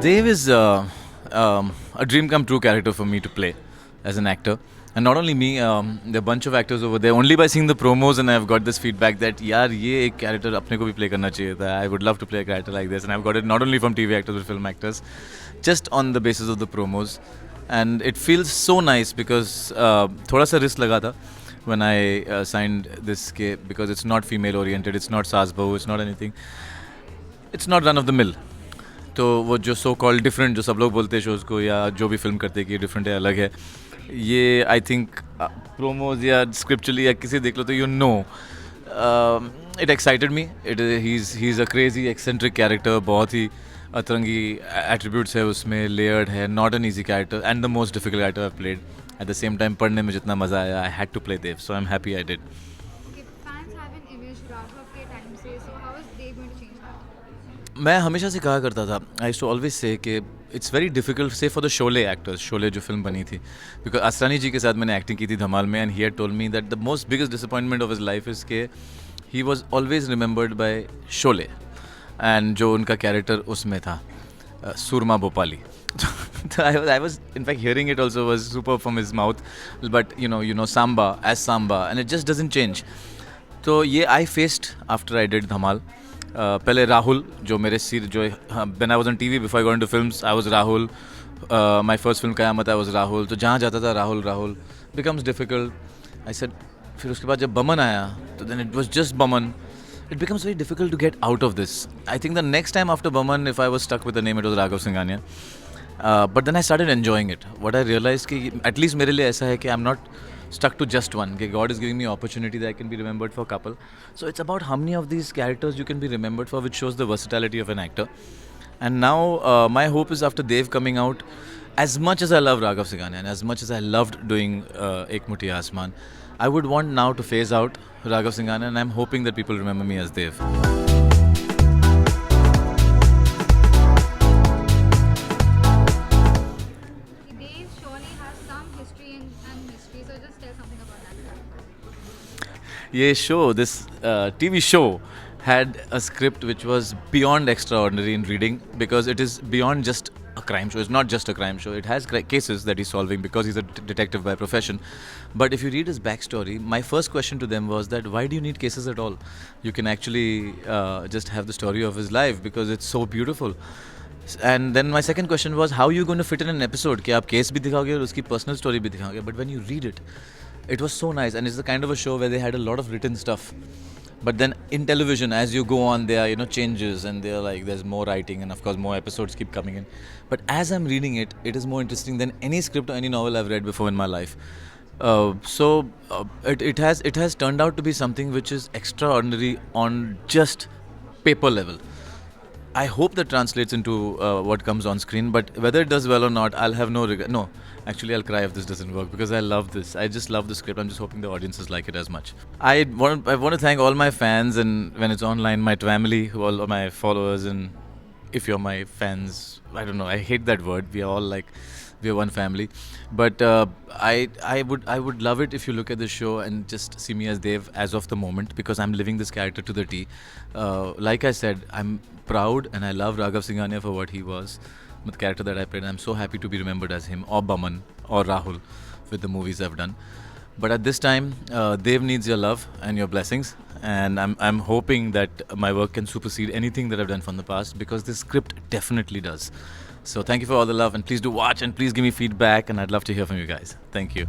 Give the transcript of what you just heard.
Dave is a dream come true character for me to play as an actor. And not only me, there are a bunch of actors over there. Only by seeing the promos and I've got this feedback that यार ये एक character अपने को भी play करना चाहिए था. I would love to play a character like this, and I've got it not only from TV actors but film actors, just on the basis of the promos. And it feels so nice because थोड़ा सा risk लगा था when I signed this because it's not female oriented, it's not सास बहू, it's not anything, it's not run of the mill. तो वो जो so called different जो सब लोग बोलते हैं शोज़ को या जो भी फिल्म करते हैं कि डिफरेंट है, अलग है, ये आई थिंक प्रोमोज या स्क्रिप्चुअली या किसी देख लो तो you know it excited me. He is a crazy eccentric character. बहुत ही अतरंगी एट्रीब्यूट्स है उसमें, लेयर्ड है, not an easy character and the most difficult character I played. At the same time पढ़ने में जितना मज़ा आया, I had to play Dev, so I am happy I did. मैं हमेशा से कहा करता था, I used to always say कि इट्स वेरी डिफिकल्ट से for the Sholay actors. Sholay जो फिल्म बनी थी, बिकॉज असरानी जी के साथ मैंने एक्टिंग की थी धमाल में, and he had told me that the most biggest disappointment of his life is के he was always remembered by Sholay. And जो उनका कैरेक्टर उसमें था सुरमा Bhopali. I was in fact hearing it also was super from his mouth, but you know Samba as Samba, and it just doesn't change. तो ये I faced after I did धमाल. पहले राहुल जो मेरे सिर जो when I was on TV before I got into films, I was Rahul. My first film क़यामत I was Rahul. तो जहाँ जाता था Rahul becomes difficult. I said फिर उसके बाद जब बमन आया तो then it was just Boman. It becomes very difficult to get out of this. I think the next time after Baman, if I was stuck with the name, it was Raghav Singhania. But then I started enjoying it. What I realized कि at least मेरे लिए ऐसा है कि I'm not stuck to just one. God is giving me opportunity that I can be remembered for a couple. So it's about how many of these characters you can be remembered for, which shows the versatility of an actor. And now my hope is after Dev coming out, as much as I love Raghav Singhania and as much as I loved doing Ek Muthi Asman, I would want now to phase out Raghav Singhania, and I'm hoping that people remember me as Dev. ये show, this TV show had a script which was beyond extraordinary in reading, because it is beyond just a crime show. It's not just a crime show. It has cases that he's solving because he's a detective by profession. But if you read his backstory, my first question to them was that why do you need cases at all? You can actually just have the story of his life because it's so beautiful. And then my second question was, how are you going to fit in an episode? कि आप case भी दिखाओगे और उसकी personal story भी दिखाओगे. But when you read it, it was so nice, and it's the kind of a show where they had a lot of written stuff. But then in television, as you go on, there are changes, and they're like there's more writing, and of course more episodes keep coming in. But as I'm reading it, it is more interesting than any script or any novel I've read before in my life. It has turned out to be something which is extraordinary on just paper level. I hope that translates into what comes on screen, but whether it does well or not, I'll have no regret. No, actually I'll cry if this doesn't work, because I love this. I just love the script. I'm just hoping the audiences like it as much. I want to thank all my fans, and when it's online, my family, all of my followers, and if you're my fans, I don't know, I hate that word. We are all like, we are one family. But I would love it if you look at the show and just see me as Dev as of the moment, because I'm living this character to the T. Like I said, I'm proud and I love Raghav Singhania for what he was, the character that I played. I'm so happy to be remembered as him, or Baman, or Rahul, with the movies I've done. But at this time, Dev needs your love and your blessings, and I'm hoping that my work can supersede anything that I've done from the past, because this script definitely does. So thank you for all the love, and please do watch, and please give me feedback, and I'd love to hear from you guys. Thank you.